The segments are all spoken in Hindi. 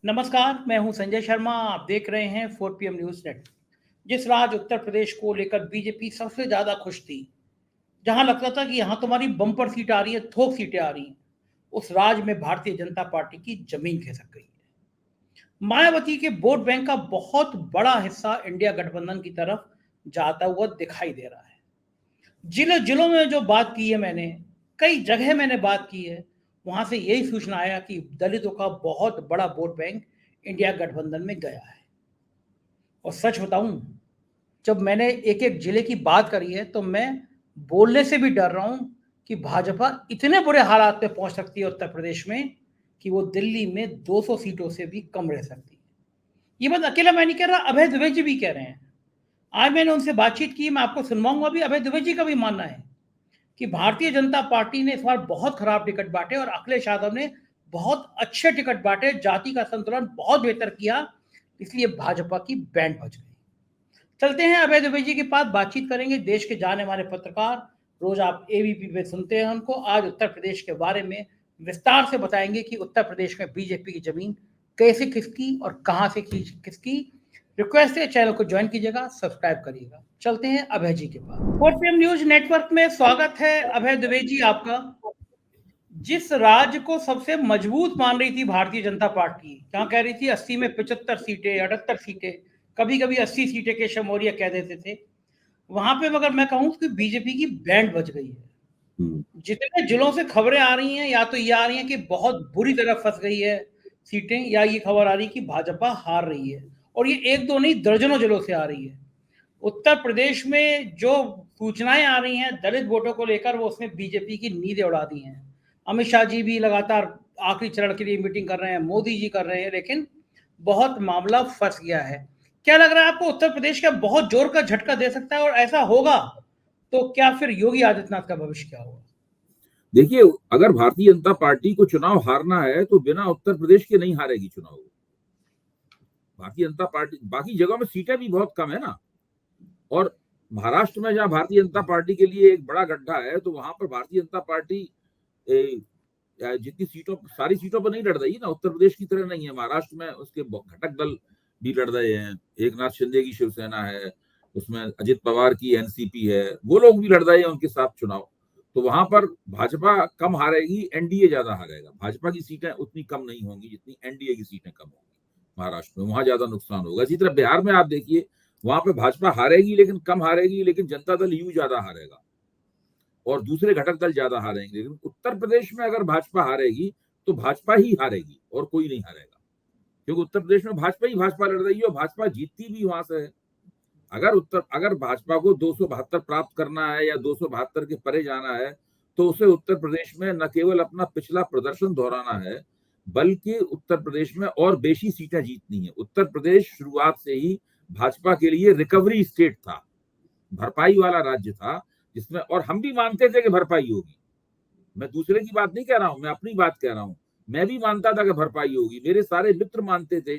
नमस्कार, मैं हूं संजय शर्मा। आप देख रहे हैं 4 पीएम न्यूज़ नेटवर्क। जिस राज्य उत्तर प्रदेश को लेकर बीजेपी सबसे ज़्यादा खुश थी, जहां लगता था कि यहां तुम्हारी बम्पर सीट आ रही है, थोक सीटें आ रही हैं, उस राज्य में भारतीय जनता पार्टी की जमीन खिसक गई है। मायावती के वोट बैंक का बहुत बड़ा हिस्सा इंडिया गठबंधन की तरफ जाता हुआ दिखाई दे रहा है। जिले जिलों में जो बात की है मैंने, कई जगह मैंने बात की है, वहां से यही सूचना आया कि दलितों का बहुत बड़ा वोट बैंक इंडिया गठबंधन में गया है। और सच बताऊं, जब मैंने एक एक जिले की बात करी है तो मैं बोलने से भी डर रहा हूं कि भाजपा इतने बुरे हालात में पहुंच सकती है उत्तर प्रदेश में कि वो दिल्ली में 200 सीटों से भी कम रह सकती है। ये बात अकेला मैं नहीं कह रहा, अभय द्विवेदी जी भी कह रहे हैं। आज मैंने उनसे बातचीत की, मैं आपको सुनवाऊंगा भी। अभय द्विवेदी जी का भी मानना है कि भारतीय जनता पार्टी ने इस बार बहुत खराब टिकट बांटे और अखिलेश यादव ने बहुत अच्छे टिकट बांटे, जाति का संतुलन बहुत बेहतर किया, इसलिए भाजपा की बैंड बज गई। चलते हैं अभय दुबे जी के पास, बातचीत करेंगे। देश के जाने माने पत्रकार, रोज आप एबीपी पे सुनते हैं उनको, आज उत्तर प्रदेश के बारे में विस्तार से बताएंगे कि उत्तर प्रदेश में बीजेपी की जमीन कैसे खिसकी और कहां से खिसकी। रिक्वेस्ट है, चैनल को ज्वाइन कीजिएगा, सब्सक्राइब करिएगा। चलते हैं अभय जी के पास। 4PM न्यूज नेटवर्क में स्वागत है अभय दुबे जी आपका। जिस राज्य को सबसे मजबूत मान रही थी भारतीय जनता पार्टी, जहां कह रही थी 80 में 75 सीटें, 78 सीटें, कभी कभी 80 सीटें के शमौरिया कह देते थे, वहां पे अगर मैं कहूं कि बीजेपी की बैंड बज गई है। जितने जिलों से खबरें आ रही हैं, या तो ये आ रही हैं कि बहुत बुरी तरह फंस गई है सीटें, या ये खबर आ रही है कि भाजपा हार रही है। और ये एक दो नहीं, दर्जनों जिलों से आ रही है। उत्तर प्रदेश में जो सूचनाएं आ रही हैं दलित वोटों को लेकर, वो उसमें बीजेपी की नींदें उड़ा दी हैं। अमित शाह जी भी लगातार आखिरी चरण के लिए मीटिंग कर रहे हैं, मोदी जी कर रहे हैं, लेकिन बहुत मामला फंस गया है। क्या लग रहा है आपको, उत्तर प्रदेश का बहुत जोर का झटका दे सकता है? और ऐसा होगा तो क्या फिर योगी आदित्यनाथ का भविष्य क्या होगा? देखिए, अगर भारतीय जनता पार्टी को चुनाव हारना है तो बिना उत्तर प्रदेश के नहीं हारेगी चुनाव। भारतीय जनता पार्टी बाकी जगहों में सीटें भी बहुत कम है ना, और महाराष्ट्र में जहां भारतीय जनता पार्टी के लिए एक बड़ा गड्ढा है, तो वहां पर भारतीय जनता पार्टी जितनी सीटों, सारी सीटों पर नहीं लड़ रही ना, उत्तर प्रदेश की तरह नहीं है। महाराष्ट्र में उसके घटक दल भी लड़ रहे हैं। एक नाथ शिंदे की शिवसेना है, उसमें अजित पवार की एनसीपी है, वो लोग भी लड़ रहे हैं उनके साथ चुनाव। तो वहां पर भाजपा कम हारेगी, एनडीए ज्यादा हारेगा। भाजपा की सीटें उतनी कम नहीं होंगी जितनी एनडीए की सीटें कम होंगी महाराष्ट्र में, वहां ज्यादा नुकसान होगा। इसी तरह बिहार में आप देखिए, वहां पे भाजपा हारेगी लेकिन कम हारेगी, लेकिन जनता दल यू ज्यादा हारेगा और दूसरे घटक दल ज्यादा हारेंगे। लेकिन उत्तर प्रदेश में अगर भाजपा हारेगी तो भाजपा ही हारेगी और कोई नहीं हारेगा, क्योंकि उत्तर प्रदेश में भाजपा ही भाजपा लड़ रही है और भाजपा जीतती भी वहां से है। अगर भाजपा को 272 प्राप्त करना है या 272 के परे जाना है, तो उसे उत्तर प्रदेश में न केवल अपना पिछला प्रदर्शन दोहराना है, बल्कि उत्तर प्रदेश में और बेशी सीटें जीतनी है। उत्तर प्रदेश शुरुआत से ही भाजपा के लिए रिकवरी स्टेट था, भरपाई वाला राज्य था, जिसमें, और हम भी मानते थे कि भरपाई होगी। मैं दूसरे की बात नहीं कह रहा हूं, मैं अपनी बात कह रहा हूं। मैं भी मानता था कि भरपाई होगी, मेरे सारे मित्र मानते थे,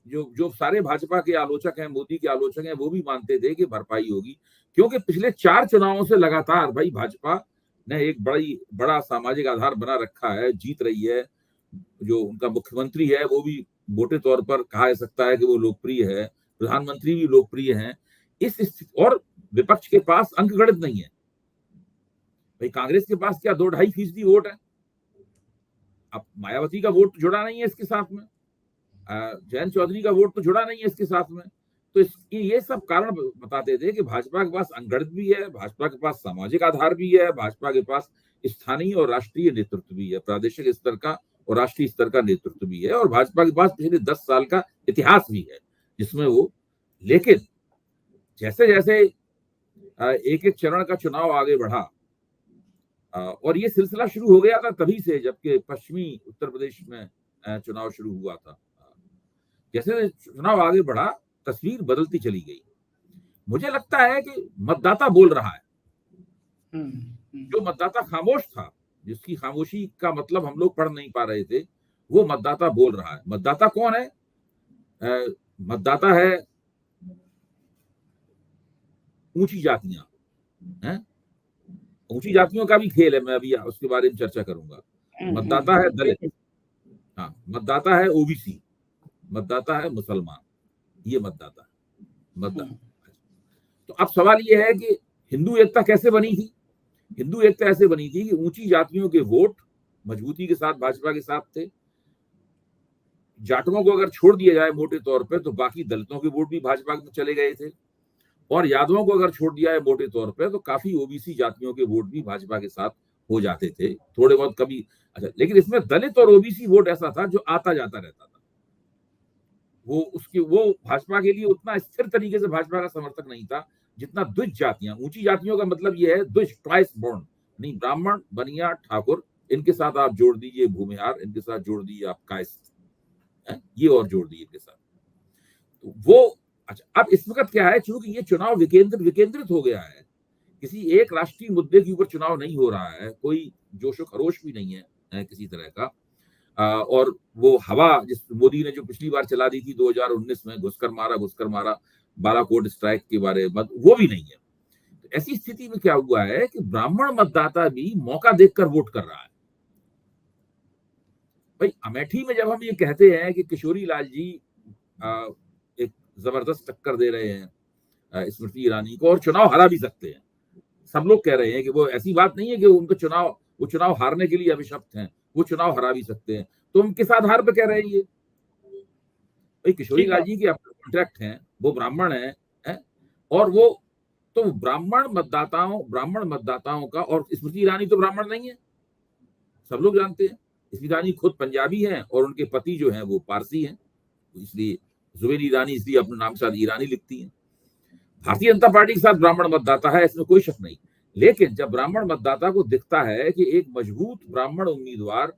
जो जो सारे भाजपा के आलोचक हैं, मोदी के आलोचक हैं, वो भी मानते थे कि भरपाई होगी। क्योंकि पिछले 4 चुनावों से लगातार भाई भाजपा ने एक बड़ा सामाजिक आधार बना रखा है, जीत रही है। जो उनका मुख्यमंत्री है वो भी मोटे तौर पर कहा जा सकता है कि वो लोकप्रिय है, प्रधानमंत्री भी लोकप्रिय हैं। इस स्थिति, और विपक्ष के पास अंक गणित नहीं है भाई। कांग्रेस के पास क्या 2-2.5% वोट है। अब मायावती का वोट जुड़ा नहीं है इसके साथ में, जयंत चौधरी का वोट तो जुड़ा नहीं है इसके साथ में। तो ये सब कारण बताते थे कि भाजपा के पास अंगड़ित भी है, भाजपा के पास सामाजिक आधार भी है, भाजपा के पास स्थानीय और राष्ट्रीय नेतृत्व भी है, प्रादेशिक स्तर का और राष्ट्रीय स्तर का नेतृत्व भी है, और भाजपा के पास पिछले 10 साल का इतिहास भी है जिसमें वो। लेकिन जैसे जैसे एक एक चरण का चुनाव आगे बढ़ा, और ये सिलसिला शुरू हो गया था तभी से, जबकि पश्चिमी उत्तर प्रदेश में चुनाव शुरू हुआ था। जैसे चुनाव आगे बढ़ा, तस्वीर बदलती चली गई। मुझे लगता है कि मतदाता बोल रहा है। जो मतदाता खामोश था, जिसकी खामोशी का मतलब हम लोग पढ़ नहीं पा रहे थे, वो मतदाता बोल रहा है। मतदाता कौन है? मतदाता है ऊंची जातियां हैं। ऊंची जातियों का भी खेल है, मैं अभी उसके बारे में चर्चा करूंगा। मतदाता है दलित, हाँ, मतदाता है ओबीसी, मतदाता है मुसलमान, ये मतदाता मतदाता। तो अब सवाल ये है कि हिंदू एकता कैसे बनी थी? हिंदू एकता ऐसे बनी थी कि ऊंची जातियों के वोट मजबूती के साथ भाजपा के साथ थे। जाटवों को अगर छोड़ दिया जाए मोटे तौर पे तो बाकी दलितों के वोट भी भाजपा में चले गए थे, और यादवों को अगर छोड़ दिया है मोटे तौर पे तो काफी ओबीसी जातियों के वोट भी भाजपा के साथ हो जाते थे, थोड़े बहुत कभी। अच्छा, लेकिन इसमें दलित और ओबीसी वोट ऐसा था जो आता जाता रहता था। वो भाजपा के लिए उतना स्थिर तरीके से भाजपा का समर्थक नहीं था जितना द्विज जातियां। ऊंची जातियों का मतलब ये है द्विज, ट्वाइस बॉर्न, नहीं ब्राह्मण, बनिया, ठाकुर, इनके साथ आप जोड़ दीजिए भूमिहार, इनके साथ जोड़ दीजिए आप कायस्थ, ये और जोड़ दीजिए इनके साथ। तो वो अच्छा, अब इस वक्त क्या है, चूंकि ये चुनाव विकेंद्रित हो गया है, किसी एक राष्ट्रीय मुद्दे के ऊपर चुनाव नहीं हो रहा है, कोई जोशो खरोश भी नहीं है किसी तरह का। और वो हवा जिस मोदी ने जो पिछली बार चला दी थी 2019 में, घुसकर मारा बालाकोट स्ट्राइक के बारे में, वो भी नहीं है। तो ऐसी स्थिति में क्या हुआ है कि ब्राह्मण मतदाता भी मौका देखकर वोट कर रहा है। भाई अमेठी में जब हम ये कहते हैं कि किशोरी लाल जी एक जबरदस्त टक्कर दे रहे हैं स्मृति ईरानी को और चुनाव हरा भी सकते हैं, सब लोग कह रहे हैं कि वो ऐसी बात नहीं है कि उनको चुनाव हारने के लिए अभिशप्त हैं, वो चुनाव हरा भी सकते हैं। तो हम किस आधार पर कह रहे हैं ये? भाई किशोरी लाल जी के अपने कॉन्ट्रैक्ट हैं, वो ब्राह्मण है, और वो तो ब्राह्मण मतदाताओं का, और स्मृति ईरानी तो ब्राह्मण नहीं है, सब लोग जानते हैं। स्मृति ईरानी खुद पंजाबी हैं और उनके पति जो हैं वो पारसी हैं, इसलिए जुबेर ईरानी इसलिए अपने नाम के साथ ईरानी लिखती हैं। भारतीय जनता पार्टी के साथ ब्राह्मण मतदाता है, इसमें कोई शक नहीं। लेकिन जब ब्राह्मण मतदाता को दिखता है कि एक मजबूत ब्राह्मण उम्मीदवार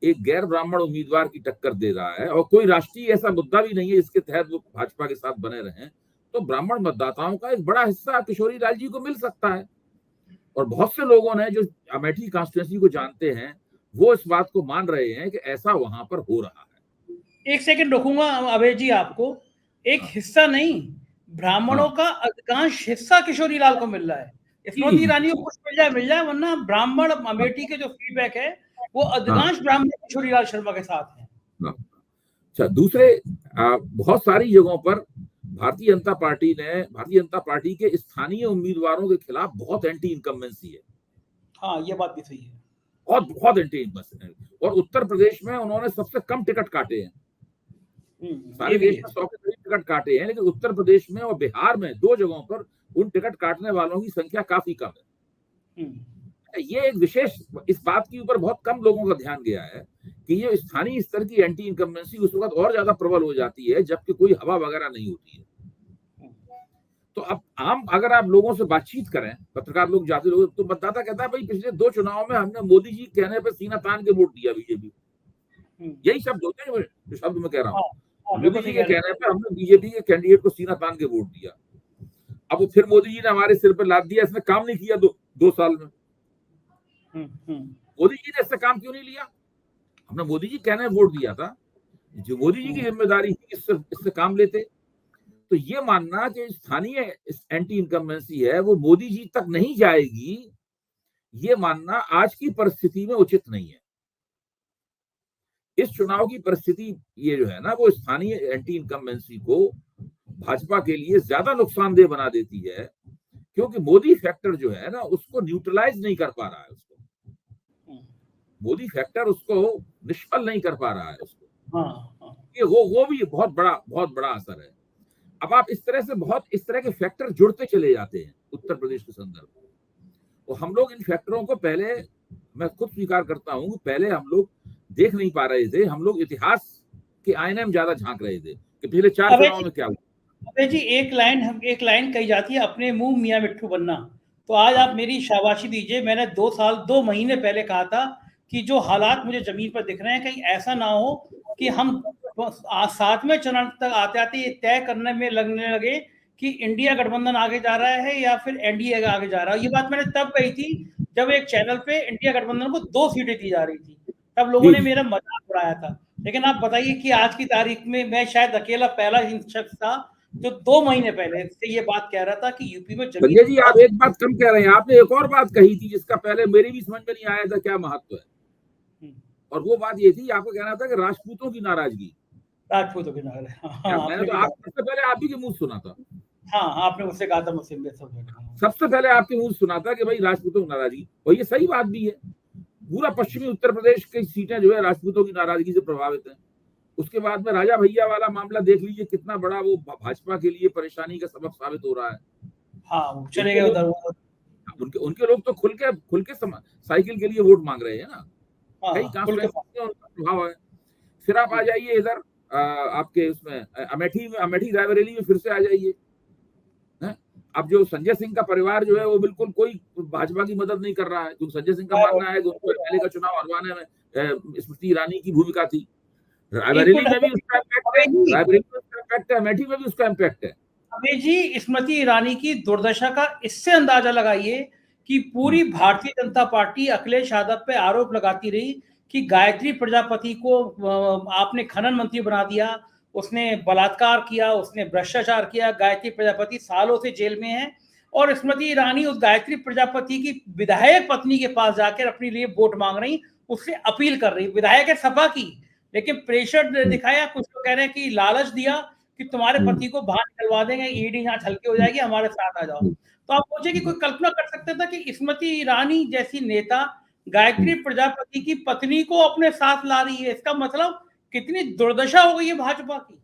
एक गैर ब्राह्मण उम्मीदवार की टक्कर दे रहा है और कोई राष्ट्रीय ऐसा मुद्दा भी नहीं है जिसके तहत वो भाजपा के साथ बने रहें, तो ब्राह्मण मतदाताओं का एक बड़ा हिस्सा किशोरी लाल जी को मिल सकता है। और बहुत से लोगों ने जो अमेठी कॉन्स्टिट्यूएंसी को जानते हैं वो इस बात को मान रहे हैं कि ऐसा वहां पर हो रहा है। एक सेकंड रोकूंगा अभय जी आपको, एक हिस्सा नहीं, ब्राह्मणों का अधिकांश हिस्सा किशोरी लाल को मिल रहा है। स्मृति ईरानी को कुछ मिल जाए, वरना ब्राह्मण अमेठी के जो फीडबैक है वो अधिकांश ब्राह्मण किशोरी लाल शर्मा के साथ है। अच्छा, दूसरे बहुत सारी जगहों पर भारतीय जनता पार्टी के स्थानीय उम्मीदवारों के खिलाफ बहुत एंटी इनकम्बेंसी है। हाँ, ये बात भी सही है, बहुत एंटी इनकम्बेंसी है। और उत्तर प्रदेश में उन्होंने सबसे कम टिकट काटे हैं, सारे देश में 100 के करीब टिकट काटे हैं, लेकिन उत्तर प्रदेश में और बिहार में 2 जगहों पर उन टिकट काटने वालों की संख्या काफी कम है। ये एक विशेष, इस बात के ऊपर बहुत कम लोगों का ध्यान गया है कि ये स्थानीय स्तर की एंटी इनकम्बेंसी उस वक्त और ज्यादा प्रबल हो जाती है जबकि कोई हवा वगैरह नहीं होती है। तो अब अगर आप लोगों से बातचीत करें, पत्रकार लोग जाते लोग, तो मतदाता कहता है भाई पिछले 2 चुनाव में हमने मोदी जी कहने पर सीना तान के वोट दिया बीजेपी। यही शब्द होते हैं जो शब्द मैं कह रहा हूँ, मोदी जी के कहने पर हमने बीजेपी के कैंडिडेट को सीना तान के वोट दिया। अब वो फिर मोदी जी ने हमारे सिर पर लाद दिया, इसने काम नहीं किया 2 साल में। मोदी जी ने इससे काम क्यों नहीं लिया? हमने मोदी जी कहने वोट दिया था, जो मोदी जी की जिम्मेदारी थी इससे काम लेते। तो ये मानना कि स्थानीय एंटी इनकम्बेंसी है वो मोदी जी तक नहीं जाएगी, ये मानना आज की परिस्थिति में उचित नहीं है। इस चुनाव की परिस्थिति ये जो है ना, वो स्थानीय एंटी इनकम्बेंसी को भाजपा के लिए ज्यादा नुकसानदेह बना देती है, क्योंकि मोदी फैक्टर जो है ना उसको न्यूट्रलाइज नहीं कर पा रहा है, मोदी फैक्टर उसको निष्फल नहीं कर पा रहा है उसको। ये वो भी बहुत बड़ा असर है। अब आप इस तरह के फैक्टर जुड़ते चले जाते हैं उत्तर प्रदेश के संदर्भ में। तो हम लोग इन फैक्टरों को पहले, मैं खुद स्वीकार करता हूं, पहले हम लोग देख नहीं पा रहे थे, हम लोग इतिहास के आईने में ज्यादा झांक रहे थे कि पिछले 4 चुनाव में क्या हुआ। अबे जी, एक लाइन कही जाती है, अपने मुंह मियां मिट्ठू बनना। तो आज आप मेरी शाबाशी दीजिए, मैंने 2 महीने पहले कहा था कि जो हालात मुझे जमीन पर दिख रहे हैं, कहीं ऐसा ना हो कि हम 7वें चरण तक आते ये तय करने में लगने लगे कि इंडिया गठबंधन आगे जा रहा है या फिर एनडीए आगे जा रहा है। ये बात मैंने तब कही थी जब एक चैनल पे इंडिया गठबंधन को 2 सीटें दी जा रही थी, तब लोगों ने मेरा मजाक उड़ाया था। लेकिन आप बताइए कि आज की तारीख में मैं शायद अकेला पहला शख्स था जो 2 महीने पहले से ये बात कह रहा था कि यूपी में संजय जी, आप एक बात कम कह रहे हैं, आपने एक और बात कही थी जिसका पहले मेरी भी समझ में नहीं आया था क्या महत्व है, और वो बात ये थी, आपको कहना था कि राजपूतों की नाराजगी। राजपूतों के नारे। हाँ, मैंने आपने तो भी आप कहा। सबसे पहले आप ही के मुंह सुना था। हाँ, आपने मुझसे कहा था मुस्लिम देश सब जगह। हाँ। सबसे पहले आपके मुंह सुना था कि भाई राजपूतों की नाराजगी, और ये सही बात भी है। पूरा पश्चिमी उत्तर प्रदेश की सीटें जो है राजपूतों की नाराजगी से प्रभावित है। उसके बाद में राजा भैया वाला मामला देख लीजिए, कितना बड़ा वो भाजपा के लिए परेशानी का सबब साबित हो रहा है। हाँ, वो चले उनके गए लोग उधर। उनके लोग तो खुल के साइकिल के लिए वोट मांग रहे हैं ना। हाँ, कई खुल के। कॉन्स्टिट्यूएंसी में उनका प्रभाव है। फिर आप आ जाइए इधर आपके उसमें अमेठी रायबरेली में फिर से आ जाइए। अब जो संजय सिंह का परिवार जो है वो बिल्कुल कोई भाजपा की मदद नहीं कर रहा है, क्योंकि संजय सिंह का मानना है कि उनको एमएलए का चुनाव हरवाने में स्मृति ईरानी की भूमिका थी। रायबरेली में भी उसका इम्पैक्ट है, रायबरेली में उसका इम्पैक्ट है, अमेठी में भी उसका इम्पैक्ट है। अबे जी, स्मृति ईरानी की दुर्दशा का इससे अंदाजा लगाइए कि पूरी भारतीय जनता पार्टी अखिलेश यादव पे आरोप लगाती रही कि गायत्री प्रजापति को आपने खनन मंत्री बना दिया, उसने बलात्कार किया, उसने भ्रष्टाचार किया। गायत्री प्रजापति सालों से जेल में है और स्मृति ईरानी उस गायत्री प्रजापति की विधायक पत्नी के पास जाकर अपने लिए वोट मांग रही, उससे अपील कर रही। विधायक है सपा की, लेकिन प्रेशर दिखाया। कुछ लोग कह रहे हैं कि लालच दिया कि तुम्हारे पति को बाहर निकलवा देंगे, ईडी यहाँ हल्की हो जाएगी, हमारे साथ आ जाओ। तो आप सोचिए कि कोई कल्पना कर सकता था कि स्मृति ईरानी जैसी नेता गायत्री प्रजापति की पत्नी को अपने साथ ला रही है। इसका मतलब कितनी दुर्दशा हो गई है भाजपा की।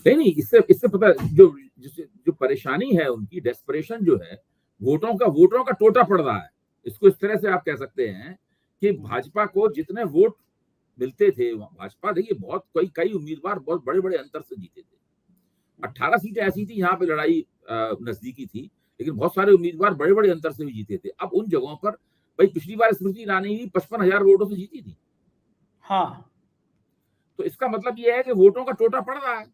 नहीं, इससे पता जो परेशानी है, उनकी डेस्परेशन जो है, वोटों का टोटा पड़ रहा है। इसको इस तरह से आप कह सकते हैं कि भाजपा को जितने वोट मिलते थे, भाजपा देखिए बहुत कई उम्मीदवार बहुत बड़े बड़े अंतर से जीते थे। 18 सीटें ऐसी थी यहाँ पे लड़ाई नजदीकी थी, लेकिन बहुत सारे उम्मीदवार बड़े बड़े अंतर से भी जीते थे। अब उन जगहों पर भाई पिछली बार स्मृति ईरानी भी 55,000 वोटों से जीती थी। हाँ, तो इसका मतलब यह है कि वोटों का टोटा पड़ रहा है।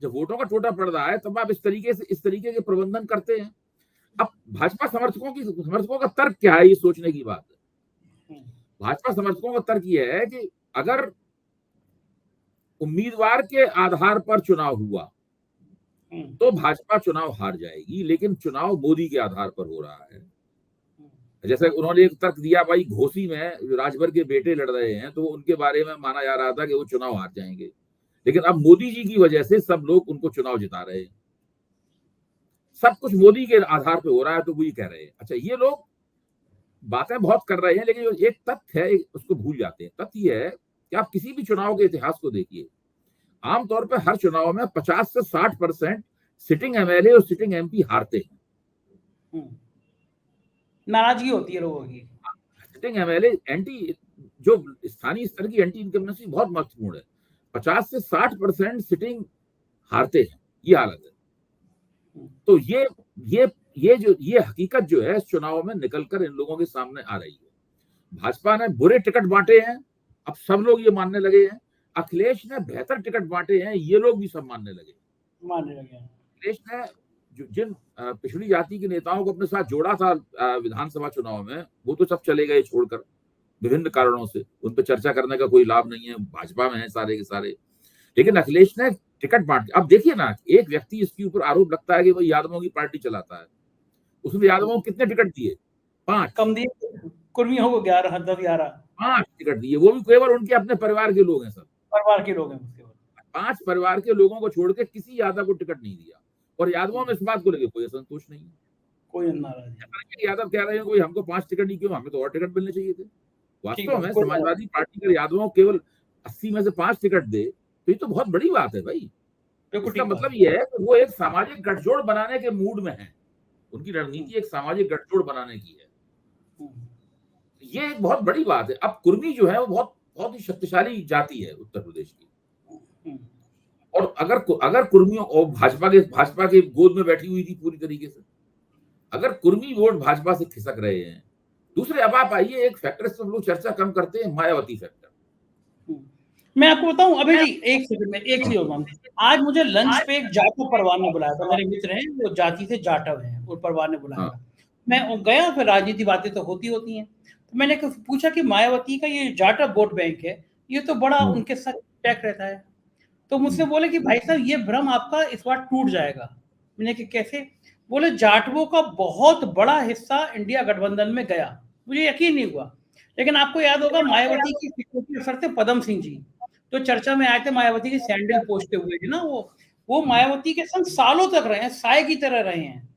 जब वोटों का टोटा पड़ रहा है तब आप इस तरीके के प्रबंधन करते हैं। अब भाजपा समर्थकों का तर्क क्या है, ये सोचने की बात है। भाजपा समर्थकों का तर्क यह है कि अगर उम्मीदवार के आधार पर चुनाव हुआ तो भाजपा चुनाव हार जाएगी, लेकिन चुनाव मोदी के आधार पर हो रहा है। जैसे उन्होंने एक तर्क दिया, भाई घोसी में राजभर के बेटे लड़ रहे हैं तो उनके बारे में माना जा रहा था कि वो चुनाव हार जाएंगे, लेकिन अब मोदी जी की वजह से सब लोग उनको चुनाव जिता रहे हैं। सब कुछ मोदी के आधार पे हो रहा है, तो वो ये कह रहे हैं। अच्छा, ये लोग बातें बहुत कर रहे हैं, लेकिन जो एक तथ्य है उसको भूल जाते हैं। तथ्य ये है कि आप किसी भी चुनाव के इतिहास को देखिए, आमतौर पर हर चुनाव में 50 से 60% सिटिंग एमएलए और सिटिंग एमपी हारते हैं। नाराजगी होती है लोगों की। सिटिंग एमएलए एंटी, जो स्थानीय स्तर की एंटी इनकम्बेंसी बहुत महत्वपूर्ण है। 50 से 60% सिटिंग हारते हैं, ये हालत है। तो ये हकीकत जो है इस चुनाव में निकलकर इन लोगों के सामने आ रही है। भाजपा ने बुरे टिकट बांटे हैं, अब सब लोग ये मानने लगे हैं। अखिलेश ने बेहतर टिकट बांटे हैं, ये लोग भी सब मानने लगे। अखिलेश ने जिन पिछड़ी जाति के नेताओं को अपने साथ जोड़ा था विधानसभा चुनाव में, वो तो सब चले गए छोड़कर विभिन्न कारणों से। उन पर चर्चा करने का कोई लाभ नहीं है, भाजपा में है सारे के सारे। लेकिन अखिलेश ने टिकट बांट, अब देखिए ना, एक व्यक्ति इसके ऊपर आरोप लगता है कि वो यादवों की पार्टी चलाता है। उसने यादवों को कितने टिकट दिए? 5 कम दिए, कुर्मियों को 11, 10, 11 5 टिकट दिए, वो भी केवल उनके अपने परिवार के लोग हैं। सब परिवार के लोग हैं उसके बाद। 5 परिवार के लोगों को छोड़ के किसी यादव को टिकट नहीं दिया, और यादवों में इस बात को लेकर कोई संतोष नहीं है। कोई नाराज यादव कह रहे हैं कोई हमको 5 टिकट नहीं क्यों, हमें तो और टिकट मिलने चाहिए थे। वास्तव में समाजवादी पार्टी अगर यादवों को केवल 80 में से 5 टिकट दे तो ये तो बहुत बड़ी बात है भाई। इसका मतलब ये है कि वो एक सामाजिक गठजोड़ बनाने के मूड में है। उनकी रणनीति एक सामाजिक गठजोड़ बनाने की है। ये एक बहुत बड़ी बात है। अब कुर्मी जो है वो बहुत ही शक्तिशाली जाति है उत्तर प्रदेश की, और अगर कुर्मियों और भाजपा के गोद में बैठी हुई थी पूरी तरीके से। अगर कुर्मी वोट भाजपा से खिसक रहे हैं। दूसरे, अब आप आइए एक फैक्टर से हम लोग चर्चा कम करते हैं, मायावती फैक्टर। मैं आपको बताऊं अभी जी, एक सेकंड में एक चीज। आज मुझे लंच पे एक जाटव परिवार ने बुलाया था, मेरे मित्र हैं वो जाति से जाटव हैं, उस परिवार ने बुलाया था। मैं गया, फिर राजनीति बातें तो होती हैं। तो मैंने पूछा कि मायावती का ये जाटव वोट बैंक है, ये तो बड़ा उनके साथ टैक रहता है। तो मुझसे बोले कि भाई साहब ये भ्रम आपका इस बार टूट जाएगा। मैंने कि कैसे? बोले जाटवों का बहुत बड़ा हिस्सा इंडिया गठबंधन में गया। मुझे यकीन नहीं हुआ, लेकिन आपको याद होगा मायावती की सिक्योरिटी अफसर थे पदम सिंह जी। तो चर्चा में आए थे मायावती के सैंडल पोछते हुए थे ना, वो मायावती के संग सालों तक रहे हैं, साय की तरह रहे हैं।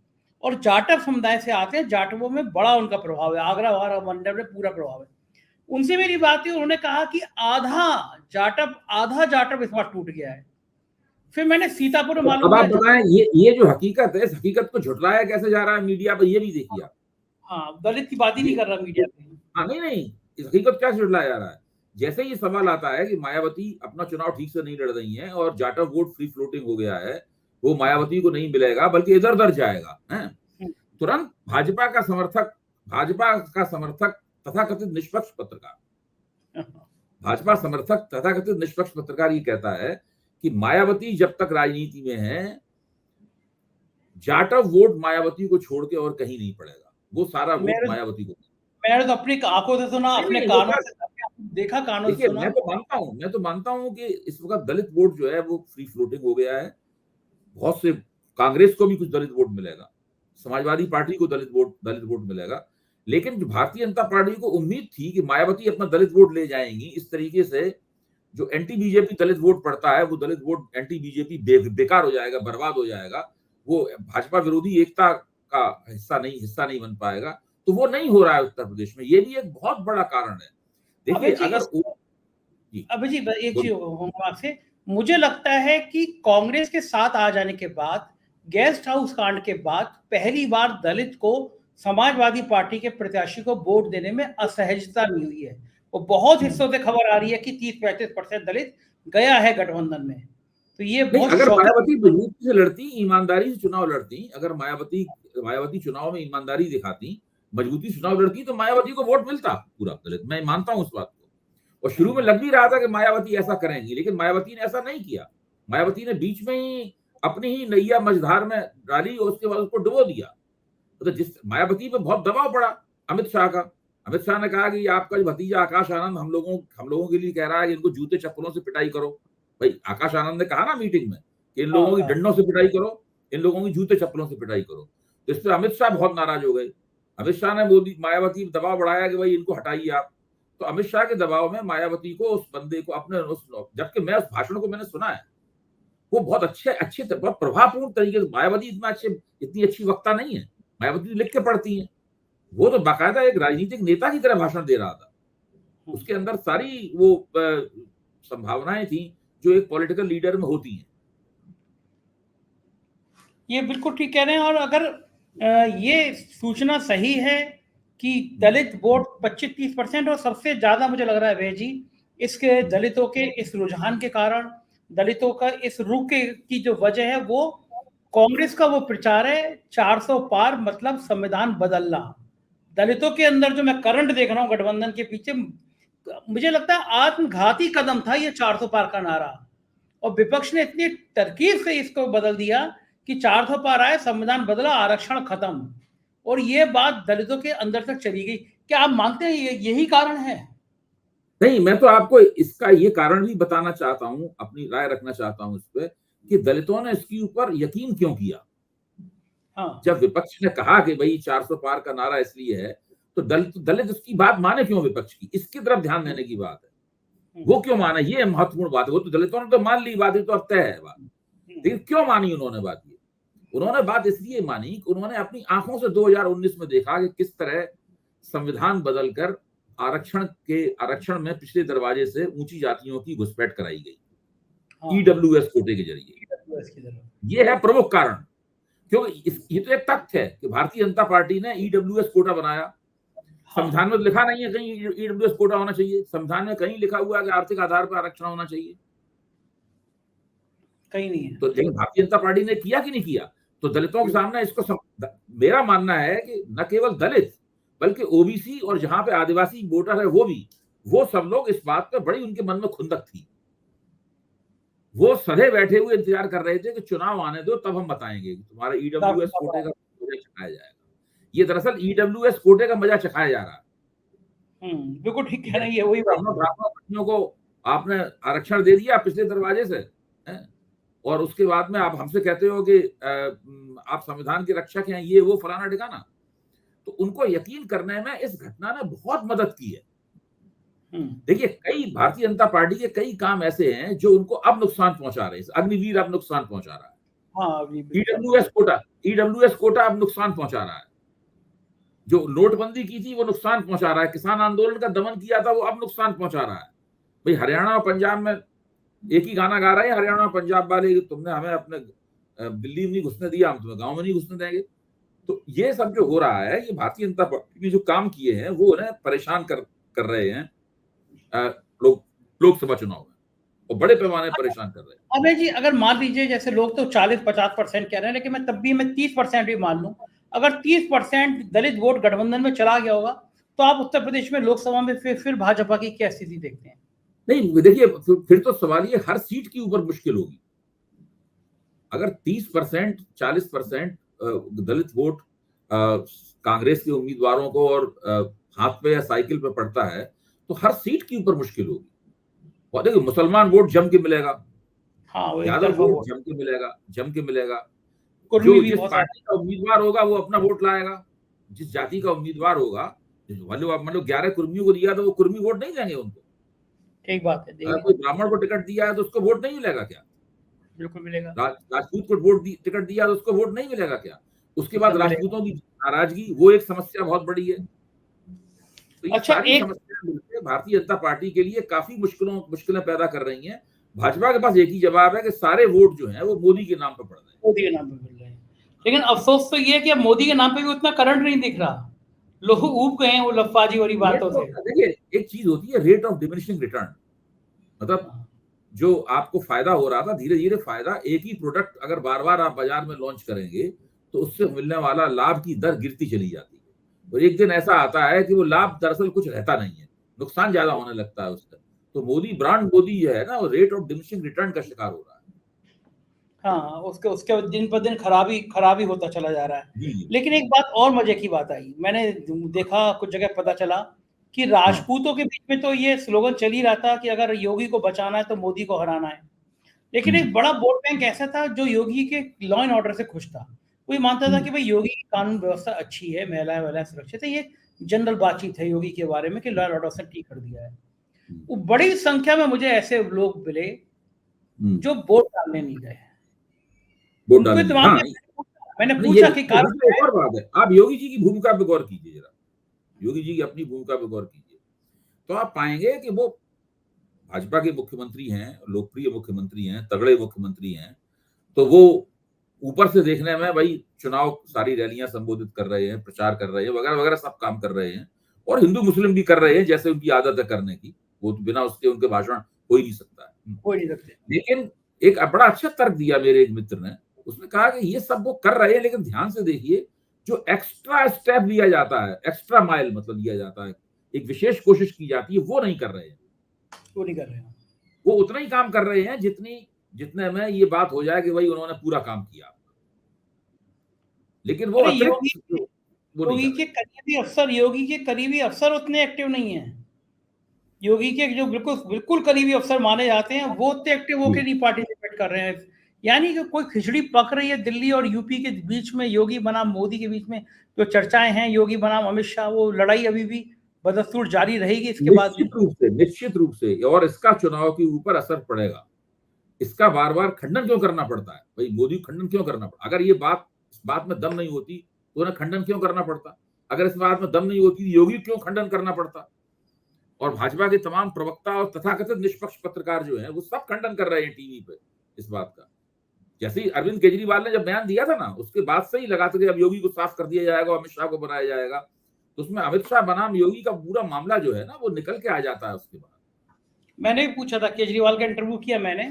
और जाटव समुदाय से आते हैं, जाटवों में बड़ा उनका प्रभाव है, आगरा वारा मंडल में पूरा प्रभाव है। उनसे मेरी बात हुई, उन्होंने कहा कि आधा जाटव इस बार टूट गया है। फिर मैंने सीतापुर में तो मालूम अब आप किया। बताएं, ये जो हकीकत है, इस हकीकत को झुठलाया कैसे जा रहा है मीडिया पर, ये भी देखिए आप। हाँ, दलित की बात ही नहीं ये कर रहा मीडिया पे। हाँ, नहीं, इस हकीकत क्या झुठलाया जा रहा है। जैसे ही सवाल आता है कि मायावती अपना चुनाव ठीक से नहीं लड़ रही हैं और जाटव वोट फ्री फ्लोटिंग हो गया है, वो मायावती को नहीं मिलेगा बल्कि इधर उधर जाएगा, हैं, तुरंत भाजपा का समर्थक तथाकथित निष्पक्ष पत्रकार ये कहता है कि मायावती जब तक राजनीति में है, जाटव वोट मायावती को छोड़ के और कहीं नहीं पड़ेगा, वो सारा वोट मैंने मायावती को। मैंने तो अपनी आंखों से सुना, अपने नहीं, कानों से देखा, कानों से देखिए, सुना। मैं तो मानता हूं कि इस वक्त दलित वोट जो है वो फ्री फ्लोटिंग हो गया है। बहुत से कांग्रेस को भी कुछ दलित वोट मिलेगा, समाजवादी पार्टी को दलित वोट मिलेगा, लेकिन जो भारतीय जनता पार्टी को उम्मीद थी कि मायावती अपना दलित वोट ले जाएंगी, इस तरीके से जो एंटी बीजेपी दलित वोट पड़ता है, वो दलित वोट एंटी बीजेपी बेकार हो जाएगा, बर्बाद हो जाएगा, वो भाजपा विरोधी एकता का हिस्सा नहीं बन पाएगा। तो वो नहीं हो रहा है उत्तर प्रदेश में, ये भी एक बहुत बड़ा कारण है। देखिए, अगर अभी जी एक चीज होगा आपसे, मुझे लगता है कि कांग्रेस के साथ आ जाने के बाद, गेस्ट हाउस कांड के बाद, पहली बार दलित को समाजवादी पार्टी के प्रत्याशी को वोट देने में असहजता नहीं हुई है। वो बहुत हिस्सों से खबर आ रही है कि 30-35% दलित गया है गठबंधन में। तो ये नहीं, बहुत अगर शौकिंग। मायावती मजबूती से लड़ती, ईमानदारी से चुनाव लड़ती, अगर मायावती चुनाव में ईमानदारी दिखाती, मजबूती से चुनाव लड़ती, तो मायावती को वोट मिलता पूरा दलित। मैं मानता हूं उस बात को। और शुरू में लग भी रहा था कि मायावती ऐसा करेंगी, लेकिन मायावती ने ऐसा नहीं किया। मायावती ने बीच में ही अपनी ही नैया मझधार में डाली और उसके बाद उसको डुबो दिया। तो जिस मायावती पे बहुत दबाव पड़ा अमित शाह का। अमित शाह ने कहा कि आपका जो भतीजा आकाश आनंद हम लोगों के लिए कह रहा है कि इनको जूते चप्पलों से पिटाई करो। भाई, आकाश आनंद ने कहा ना मीटिंग में कि इन लोगों की डंडों से पिटाई करो, इन लोगों की जूते चप्पलों से पिटाई करो। तो इस पर अमित शाह बहुत नाराज हो गए। अमित शाह ने मोदी मायावती पर दबाव बढ़ाया कि भाई इनको हटाइए आप। तो अमित शाह के दबाव में मायावती को, उस बंदे को अपने, जबकि मैं उस भाषण को मैंने सुना है, वो बहुत अच्छे बहुत प्रभावपूर्ण तरीके से, मायावती इतनी अच्छी वक्ता नहीं है, मायावती लिख के पढ़ती है, वो तो बाकायदा एक राजनीतिक नेता की तरह भाषण दे रहा था। उसके अंदर सारी वो संभावनाएं थी जो एक पॉलिटिकल लीडर में होती हैं। ये बिल्कुल ठीक कह रहे हैं। और अगर ये सूचना सही है कि दलित वोट 25-30%, और सबसे ज्यादा मुझे लग रहा है भैया जी, इसके दलितों के इस रुझान के कारण, दलितों का इस रुख की जो वजह है, वो कांग्रेस का वो प्रचार है 400 पार मतलब संविधान बदलना। दलितों के अंदर जो मैं करंट देख रहा हूँ गठबंधन के पीछे, मुझे लगता है आत्मघाती कदम था ये 400 पार का नारा। और विपक्ष ने इतनी तरकीब से इसको बदल दिया कि 400 पार आए, संविधान बदला, आरक्षण खत्म। और ये बात दलितों के अंदर तक चली गई। क्या आप मानते हैं यही कारण है? नहीं, मैं तो आपको इसका ये कारण भी बताना चाहता हूं, अपनी राय रखना चाहता हूं इस पे, कि दलितों ने इसके ऊपर यकीन क्यों किया। हाँ। जब विपक्ष ने कहा कि भाई 400 पार का नारा इसलिए है, तो दलित उसकी बात माने क्यों, विपक्ष की इसकी तरफ ध्यान देने की बात है। वो क्यों माने, ये महत्वपूर्ण बात है। वो तो दलितों ने तो मान ली बात, है तो अब तय है बात, लेकिन क्यों मानी उन्होंने बात? ये उन्होंने बात इसलिए मानी कि उन्होंने अपनी आंखों से 2019 में देखा कि किस तरह संविधान बदलकर आरक्षण में पिछले दरवाजे से ऊंची जातियों की घुसपैठ कराई गई, ईडब्ल्यूएस कोटे के जरिए। ये है प्रमुख कारण। क्योंकि ये तो एक तथ्य है कि भारतीय जनता पार्टी ने ईडब्ल्यूएस कोटा बनाया। संविधान में लिखा नहीं है कहीं ईडब्ल्यूएस कोटा होना चाहिए, संविधान में कहीं लिखा हुआ है कि आर्थिक आधार पर आरक्षण होना चाहिए, कहीं नहीं है। तो लेकिन भारतीय जनता पार्टी ने किया कि नहीं किया? तो दलितों के सामने इसको मेरा मानना है कि न केवल दलित बल्कि ओबीसी और जहां पे आदिवासी वोटर है वो सब लोग इस बात पर बड़ी उनके मन में खुंदक थी। वो सधे बैठे हुए इंतजार कर रहे थे कि चुनाव आने दो तब हम बताएंगे कि तुम्हारा ईडब्ल्यूएस कोटे का मजा चखाया जाएगा। ये दरअसल ईडब्ल्यूएस कोटे का मजा चखाया जा रहा है। बिल्कुल ठीक कह रहे हैं, ये वही बच्चियों को आपने आरक्षण दे दिया पिछले दरवाजे से, और उसके बाद में आप हमसे कहते हो कि आप संविधान के रक्षक हैं, ये वो फलाना ठिकाना। तो उनको यकीन करने में इस घटना ने बहुत मदद की है। देखिए, कई भारतीय जनता पार्टी के कई काम ऐसे हैं जो उनको अब नुकसान पहुंचा रहे हैं। अग्निवीर अब नुकसान पहुंचा रहा है। हाँ, अभी भी नुकसान ईडब्ल्यूएस कोटा अब नुकसान पहुंचा रहा है। जो नोटबंदी की थी वो नुकसान पहुंचा रहा है। किसान आंदोलन का दमन किया था वो अब नुकसान पहुंचा रहा है। भाई हरियाणा और पंजाब में एक ही गाना गा रहे हैं हरियाणा और पंजाब वाले, तुमने हमें अपने दिल्ली में नहीं घुसने दिया, हम तुम्हें गांव में नहीं घुसने देंगे। तो ये सब जो हो रहा है, ये भारतीय जनता पार्टी ने जो काम किए हैं वो उन्हें परेशान कर रहे हैं लोग लोकसभा चुनाव में, और बड़े पैमाने पर परेशान कर रहे हैं। अबे जी, अगर मान लीजिए जैसे लोग तो 40-50% कह रहे हैं, लेकिन मैं तब भी 30% भी मान लूं, अगर 30% दलित वोट गठबंधन में चला गया होगा, तो आप उत्तर प्रदेश में लोकसभा में फिर भाजपा की क्या स्थिति देखते हैं? नहीं देखिए, फिर तो सवाल ये हर सीट के ऊपर मुश्किल होगी। अगर 30% 40% दलित वोट कांग्रेस के उम्मीदवारों को और हाथ पे या साइकिल पे पड़ता है, तो हर सीट के ऊपर मुश्किल होगी। और देखिए, मुसलमान वोट जम के मिलेगा, हाँ, वो एक यादव तरफा वोट वोट, जम के मिलेगा। कुर्मी जो भी जिस बहुत पार्टी का उम्मीदवार होगा वो अपना वोट लाएगा, जिस जाति का उम्मीदवार होगा, मतलब 11 कुर्मियों को दिया तो वो कुर्मी वोट नहीं देंगे उनको। ठीक बात है, अगर देंगे, कोई ब्राह्मण को टिकट दिया है तो उसको वोट नहीं मिलेगा क्या? बिल्कुल मिलेगा, राजपूत को टिकट दिया तो उसको वोट नहीं मिलेगा क्या? उसके बाद एकदम मिलेगा। राजपूतों की नाराजगी, वो एक समस्या बहुत बड़ी है। तो ये अच्छा, सारी एक समस्याएं मिलकर भारतीय जनता पार्टी के लिए काफी मुश्किलें पैदा कर रही हैं। भाजपा के पास एक ही जवाब है कि सारे वोट जो हैं वो मोदी के नाम पर पड़ रहे हैं। मोदी के नाम पे मिल रहे हैं, लेकिन अफसोस तो ये है कि अब मोदी के नाम पे भी उतना करंट नहीं दिख रहा, लोग ऊब गए हैं वो लफाजी वाली ये बातों तो से। देखिए, एक चीज होती है रेट ऑफ डिमिनिशिंग रिटर्न, मतलब हाँ, जो आपको फायदा हो रहा था, धीरे धीरे फायदा, एक ही प्रोडक्ट अगर बार बार आप बाजार में लॉन्च करेंगे तो उससे मिलने वाला लाभ की दर गिरती चली जाती है, और एक दिन ऐसा आता है कि वो लाभ दरअसल कुछ रहता नहीं है, नुकसान ज्यादा होने लगता है उसका। तो मोदी जो है ना, वो रेट ऑफ डिमिनिशिंग रिटर्न का शिकार हो रहा है। हाँ, उसके उसके दिन पर दिन खराबी खराबी होता चला जा रहा है। जी। लेकिन एक बात और मजे की बात आई, मैंने देखा कुछ जगह पता चला कि हाँ। राजपूतों के बीच में तो ये स्लोगन चल ही रहा था कि अगर योगी को बचाना है तो मोदी को हराना है। लेकिन एक बड़ा वोट बैंक ऐसा था जो योगी के लॉ एंड ऑर्डर से खुश था। वो ये मानता था कि भाई योगी की कानून व्यवस्था अच्छी है, महिलाएं सुरक्षित है, ये जनरल बातचीत है योगी के बारे में कि लॉ एंड ऑर्डर से ठीक कर दिया है। वो बड़ी संख्या में मुझे ऐसे लोग मिले जो वोट डालने नहीं गए। वोट उनके डालेंगे, दिमाग हाँ। में मैंने नहीं, पूछा कि कारण दूसरी क्या एक है? और बात है, आप योगी जी की भूमिका पे गौर कीजिए जरा, योगी जी की अपनी भूमिका पे गौर कीजिए, तो आप पाएंगे कि वो भाजपा के मुख्यमंत्री हैं, लोकप्रिय मुख्यमंत्री हैं, तगड़े मुख्यमंत्री हैं, तो वो ऊपर से देखने में भाई चुनाव सारी रैलियां संबोधित कर रहे हैं, प्रचार कर रहे हैं, वगैरह वगैरह सब काम कर रहे हैं, और हिंदू मुस्लिम भी कर रहे हैं जैसे उनकी आदत है करने की, वो तो बिना उसके उनके भाषण हो ही नहीं सकता है। कोई नहीं रखते। लेकिन एक बड़ा अच्छा तर्क दिया मेरे एक मित्र ने, उसने कहा कि ये सब वो कर रहे हैं, लेकिन ध्यान से देखिए, जो एक्स्ट्रा स्टेप लिया जाता है, एक्स्ट्रा माइल मतलब लिया जाता है, एक विशेष कोशिश की जाती है, वो नहीं कर रहे हैं। वो नहीं कर रहे हैं। वो उतना ही काम कर रहे हैं जितने में ये बात हो जाए कि भाई उन्होंने पूरा काम किया, लेकिन वो अरे अतिरिक्त वो नहीं कर योगी रहे। के करीबी अफसर योगी के करीबी अफसर उतने एक्टिव नहीं है। योगी के जो बिल्कुल बिल्कुल करीबी अफसर माने जाते हैं वो उतने एक्टिव होकर नहीं पार्टिसिपेट कर रहे हैं। यानी कि कोई खिचड़ी पक रही है दिल्ली और यूपी के बीच में, योगी बनाम मोदी के बीच में जो चर्चाएं हैं, योगी बनाम अमित शाह, वो लड़ाई अभी भी बदस्तूर जारी रहेगी इसके बाद भी। निश्चित रूप से, और इसका चुनाव के ऊपर असर पड़ेगा। इसका बार बार खंडन क्यों करना पड़ता है भाई, मोदी खंडन क्यों करना पड़ता? अगर इस बात में दम नहीं होती तो उन्हें खंडन क्यों करना पड़ता? अगर इस बात में दम नहीं होती तो योगी क्यों खंडन करना पड़ता? और भाजपा के तमाम प्रवक्ता और तथाकथित निष्पक्ष पत्रकार जो हैं वो सब खंडन कर रहे हैं टीवी पे इस बात का। जैसे ही अरविंद केजरीवाल ने जब बयान दिया था ना, उसके बाद से ही लगा था कि अब योगी को साफ कर दिया जाएगा, अमित शाह को बनाया जाएगा, तो उसमें अमित शाह बनाम योगी का पूरा मामला जो है ना वो निकल के आ जाता है उसके बाद। मैंने भी पूछा था, केजरीवाल का इंटरव्यू किया मैंने,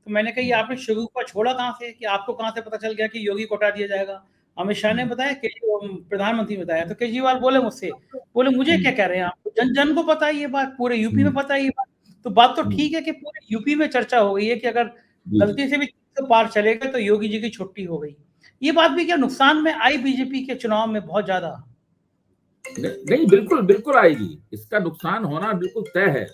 तो मैंने कहा आपने शुरू को छोड़ा कहाँ से, कि आपको कहाँ से पता चल गया कि योगी को हटा दिया जाएगा? अमित शाह ने बताया, प्रधानमंत्री ने बताया। तो केजरीवाल बोले मुझसे, बोले मुझे क्या कह रहे हैं आप, जन जन को पता है ये बात, पूरे यूपी में पता है ये बात। तो बात तो ठीक है कि पूरे यूपी में चर्चा हो गई है कि अगर गलती से भी तो पार चलेगा तो योगी जी की छुट्टी हो गई। ये बात भी क्या नुकसान में आई बीजेपी के चुनाव में बहुत ज्यादा? नहीं, बिल्कुल बिल्कुल आएगी, इसका नुकसान होना बिल्कुल तय है,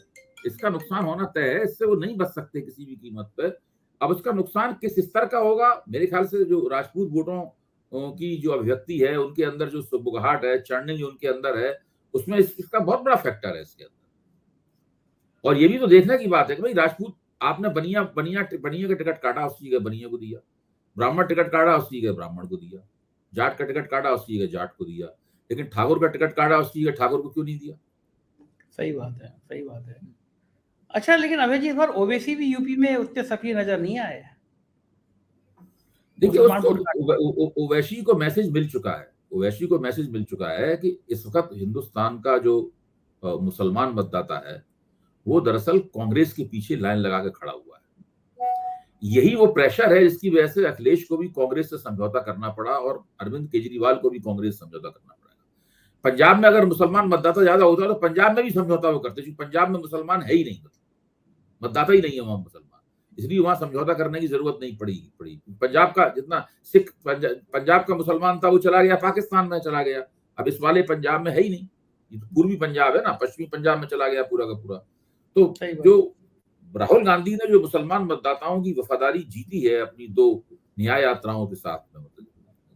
इसका नुकसान होना तय है, इससे वो नहीं बच सकते किसी भी कीमत पर। अब उसका नुकसान किस स्तर का होगा, मेरे ख्याल से जो राजपूत वोटों की जो अभिव्यक्ति है, उनके अंदर जो सुबुगाहट है, चढ़ने जो उनके अंदर है, उसमें इसका बहुत बड़ा फैक्टर है इसके अंदर। और ये भी तो देखने की बात है कि भाई राजपूत आपने बनिया बनिया बनिया का टिकट काटा, उसी जगह बनिया को दिया, ब्राह्मण टिकट काटा उसी जगह ब्राह्मण को दिया, जाट का टिकट काटा उसी जगह जाट को दिया, लेकिन ठाकुर का टिकट काटा उसी जगह ठाकुर को क्यों नहीं दिया? सही बात है, सही बात है। अच्छा, लेकिन अभय जी इस बार ओवैसी भी यूपी में उतने सक्रिय नजर नहीं आए। देखिए मुसलमान वोट काटे। ओवैसी को मैसेज मिल चुका है, ओवैसी को मैसेज मिल चुका है कि इस वक्त हिंदुस्तान का जो मुसलमान मतदाता है वो दरअसल कांग्रेस के पीछे लाइन लगा के खड़ा हुआ है। यही वो प्रेशर है जिसकी वजह से अखिलेश को भी कांग्रेस से समझौता करना पड़ा और अरविंद केजरीवाल को भी कांग्रेस से समझौता करना पड़ा। पंजाब में अगर मुसलमान मतदाता ज्यादा होता तो पंजाब में भी समझौता वो करते, क्योंकि पंजाब में मुसलमान है ही नहीं, मतदाता ही नहीं है वहां मुसलमान, इसलिए वहां समझौता करने की जरूरत नहीं पड़ी। पंजाब का जितना सिख पंजाब का मुसलमान था वो चला गया पाकिस्तान में, चला गया, अब इस वाले पंजाब में है ही नहीं, ये तो पूर्वी पंजाब है ना, पश्चिमी पंजाब में चला गया पूरा का पूरा। तो जो राहुल गांधी ने जो मुसलमान मतदाताओं की वफादारी जीती है अपनी 2 न्याय यात्राओं के साथ में, मतलब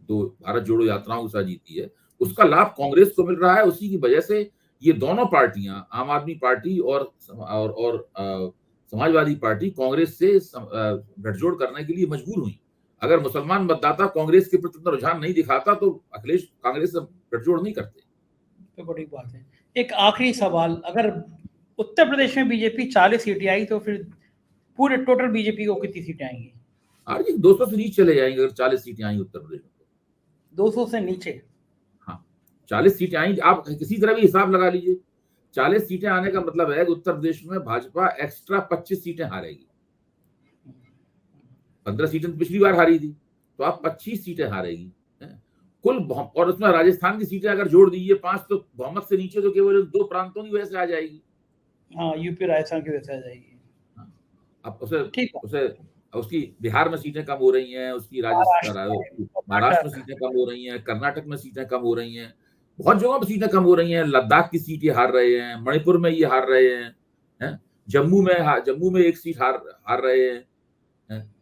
2 भारत जोड़ो यात्राओं के साथ जीती है, उसका लाभ कांग्रेस को मिल रहा है। उसी की वजह से ये दोनों पार्टियां, आम आदमी पार्टी और समाजवादी पार्टी, कांग्रेस से गठजोड़ करने के लिए मजबूर हुई। अगर मुसलमान मतदाता कांग्रेस के प्रति रुझान नहीं दिखाता तो अखिलेश कांग्रेस से गठजोड़ नहीं करते। तो बड़ी बात है। एक आखिरी सवाल, अगर उत्तर प्रदेश में बीजेपी 40 सीटें आई तो फिर पूरे टोटल बीजेपी को कितनी सीटें आएंगी? 200 से नीचे चले जाएंगे अगर 40 सीटें आई उत्तर प्रदेश में। 200 से नीचे? हाँ, 40 सीटें आई, आप किसी तरह भी हिसाब लगा लीजिए। 40 सीटें आने का मतलब है कि उत्तर प्रदेश में भाजपा एक्स्ट्रा 25 सीटें हारेगी। 15 सीटें पिछली बार हारी थी, तो आप 25 सीटें हारेगी कुल। और उसमें राजस्थान की सीटें अगर जोड़ दीजिए 5, तो बहुमत से नीचे तो केवल 2 प्रांतों की वजह से आ जाएगी। हाँ, यूपी राजस्थान की वजह से आ जाएगी। अब उसे उसकी बिहार में सीटें कम हो रही हैं, उसकी महाराष्ट्र में सीटें कम हो रही हैं, कर्नाटक में सीटें कम हो रही हैं, बहुत जगहों पर सीटें कम हो रही हैं, लद्दाख की सीट ये हार रहे हैं, मणिपुर में ये हार रहे हैं, जम्मू में 1 सीट हार रहे हैं,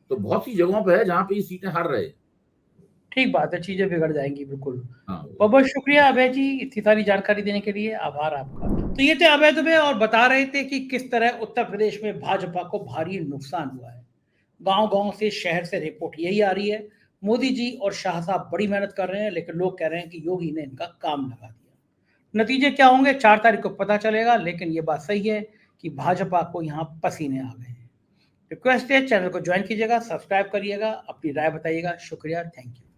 तो बहुत सी जगहों पर है जहां पे ये सीटें हार रहे हैं। ठीक बात है, चीजें बिगड़ जाएंगी बिल्कुल। हाँ, बहुत शुक्रिया अभय जी इतनी सारी जानकारी देने के लिए, आभार आपका। तो ये थे अभय दुबे और बता रहे थे कि किस तरह उत्तर प्रदेश में भाजपा को भारी नुकसान हुआ है। गांव-गांव से, शहर से रिपोर्ट यही आ रही है। मोदी जी और शाह साहब बड़ी मेहनत कर रहे हैं, लेकिन लोग कह रहे हैं कि योगी ने इनका काम लगा दिया। नतीजे क्या होंगे 4 तारीख को पता चलेगा, लेकिन ये बात सही है कि भाजपा को यहाँ पसीने आ गए हैं। रिक्वेस्ट है चैनल को ज्वाइन कीजिएगा, सब्सक्राइब करिएगा, अपनी राय बताइएगा। शुक्रिया, थैंक यू।